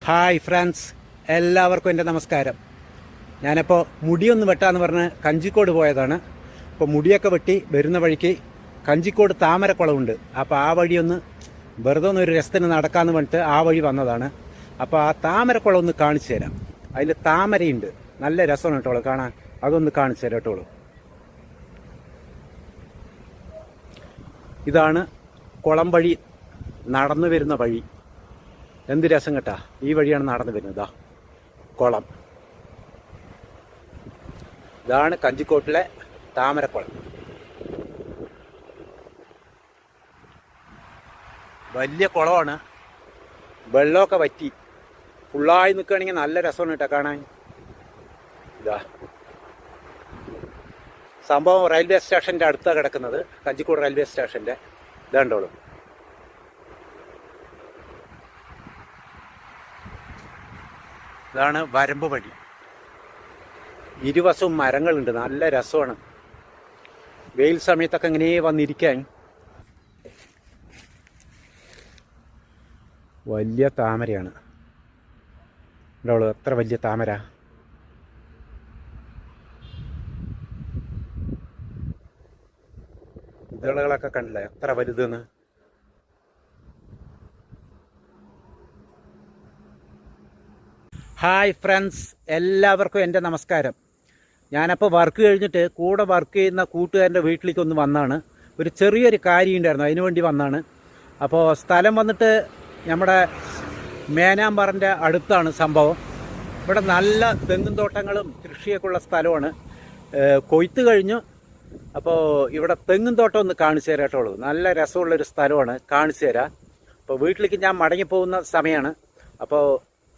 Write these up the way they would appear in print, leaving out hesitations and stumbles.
Hi friends, എല്ലാവർക്കും എൻ്റെ നമസ്കാരം. ഞാനിപ്പോൾ മുടിയൊന്ന് വെട്ടാന്ന് പറഞ്ഞ് കഞ്ചിക്കോട് പോയതാണ്. അപ്പോൾ മുടിയൊക്കെ വെട്ടി വരുന്ന വഴിക്ക് കഞ്ചിക്കോട് താമരക്കുളമുണ്ട്. അപ്പോൾ ആ വഴിയൊന്ന് വെറുതെ ഒരു രസത്തിന് നടക്കാമെന്ന് പറഞ്ഞിട്ട് ആ വഴി വന്നതാണ്. അപ്പോൾ ആ താമരക്കുളം ഒന്ന് കാണിച്ചു തരാം. അതിൽ താമരയുണ്ട്, നല്ല രസമാണ് കേട്ടോളൂ കാണാൻ. അതൊന്ന് കാണിച്ചു തരാം കേട്ടോളൂ. ഇതാണ് കുളം വഴി നടന്നു വരുന്ന വഴി. എന്ത് രസം കേട്ടാ, ഈ വഴിയാണ് നടന്നു വരുന്നത്. കുളം ഇതാണ് കഞ്ചിക്കോട്ടിലെ താമരക്കുളം. വലിയ കുളമാണ്, വെള്ളമൊക്കെ വറ്റി ഫുള്ളായി നിൽക്കുകയാണെങ്കിൽ നല്ല രസമാണ് കേട്ടോ കാണാൻ. ഇതാ സംഭവം റെയിൽവേ സ്റ്റേഷൻ്റെ അടുത്താണ് കിടക്കുന്നത്, കഞ്ചിക്കോട് റെയിൽവേ സ്റ്റേഷൻ്റെ. ഇതാണ്ടോളൂ, ഇതാണ് വരമ്പ് വഴി. ഇരുവശവും മരങ്ങളുണ്ട്, നല്ല രസമാണ്. വെയിൽ സമയത്തൊക്കെ ഇങ്ങനെ വന്നിരിക്കാൻ. വലിയ താമരയാണ് ഉള്ളൂ, എത്ര വലിയ താമര. ഇതളുകളൊക്കെ കണ്ടില്ലേ എത്ര വലുതെന്ന്. ഹായ് ഫ്രണ്ട്സ്, എല്ലാവർക്കും എൻ്റെ നമസ്കാരം. ഞാനപ്പോൾ വർക്ക് കഴിഞ്ഞിട്ട് കൂടെ വർക്ക് ചെയ്യുന്ന കൂട്ടുകാരൻ്റെ വീട്ടിലേക്ക് ഒന്ന് വന്നാണ്. ഒരു ചെറിയൊരു കാര്യം ഉണ്ടായിരുന്നു, അതിനു വേണ്ടി വന്നാണ്. അപ്പോൾ സ്ഥലം വന്നിട്ട് നമ്മുടെ മേനാമ്പാറിൻ്റെ അടുത്താണ് സംഭവം. ഇവിടെ നല്ല തെങ്ങും തോട്ടങ്ങളും കൃഷിയൊക്കെ ഉള്ള സ്ഥലമാണ്. കൊയ്ത്ത് കഴിഞ്ഞു. അപ്പോൾ ഇവിടെ തെങ്ങും തോട്ടം ഒന്ന് കാണിച്ചു തരാം കേട്ടോളൂ. നല്ല രസമുള്ളൊരു സ്ഥലമാണ്, കാണിച്ചു തരാം. അപ്പോൾ വീട്ടിലേക്ക് ഞാൻ മടങ്ങിപ്പോകുന്ന സമയമാണ്. അപ്പോൾ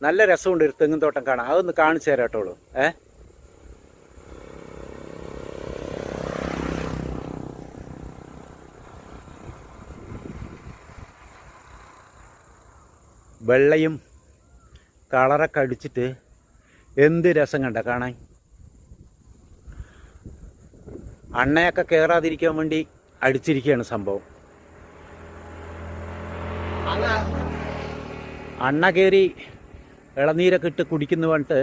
നല്ല രസമുണ്ട് ഒരു തെങ്ങും തോട്ടം കാണാൻ. അതൊന്ന് കാണിച്ചു തരാം കേട്ടോളൂ. വെള്ളയും കളറൊക്കെ അടിച്ചിട്ട് എന്ത് രസം കണ്ട കാണാൻ. അണ്ണയൊക്കെ കയറാതിരിക്കാൻ വേണ്ടി അടിച്ചിരിക്കുകയാണ് സംഭവം. അണ്ണ കയറി ഇളനീരൊക്കെ ഇട്ട് കുടിക്കുന്ന പറഞ്ഞിട്ട്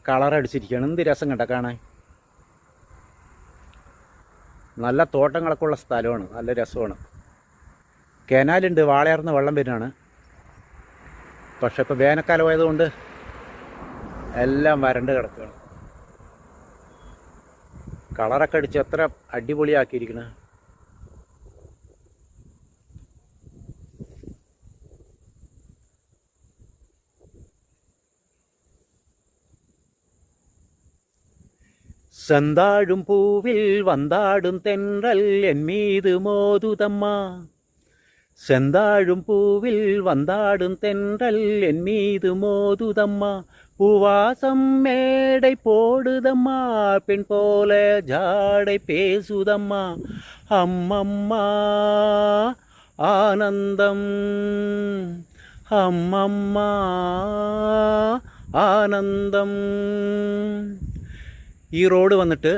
കളറടിച്ചിരിക്കുകയാണ്. എന്ത് രസം കണ്ട കാണാൻ. നല്ല തോട്ടങ്ങളൊക്കെ ഉള്ള സ്ഥലമാണ്, നല്ല രസമാണ്. കനാലുണ്ട്, വാളയാർന്ന് വെള്ളം വരുന്നതാണ്. പക്ഷെ ഇപ്പോൾ വേനൽക്കാലം ആയതുകൊണ്ട് എല്ലാം വരണ്ട് കിടക്കുകയാണ്. കളറൊക്കെ അടിച്ച് എത്ര അടിപൊളിയാക്കിയിരിക്കണേ. செந்தாழும் பூவில் வந்தாடும் தென்றல் என் மீது மோதுதம்மா. செந்தாழும் பூவில் வந்தாடும் தென்றல் என் மீது மோதுதம்மா. பூவாசம் மேடை போடுதம்மா, பெண் போல ஜாடை பேசுதம்மா. அம்மம்மா ஆனந்தம், அம்மம்மா ആനന്ദം. ഈ റോഡ് വന്നിട്ട്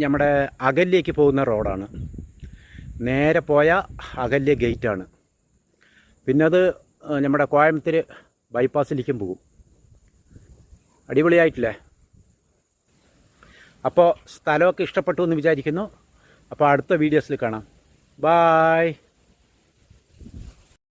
നമ്മുടെ അകല്യയ്ക്ക് പോകുന്ന റോഡാണ്. നേരെ പോയ അകല്യ ഗേറ്റാണ്. പിന്നെ അത് നമ്മുടെ കോയമ്പത്തൂർ ബൈപ്പാസിലേക്കും പോകും. അടിപൊളിയായിട്ടില്ലേ? അപ്പോൾ സ്ഥലമൊക്കെ ഇഷ്ടപ്പെട്ടു എന്ന് വിചാരിക്കുന്നു. അപ്പോൾ അടുത്ത വീഡിയോസിൽ കാണാം. ബായ്.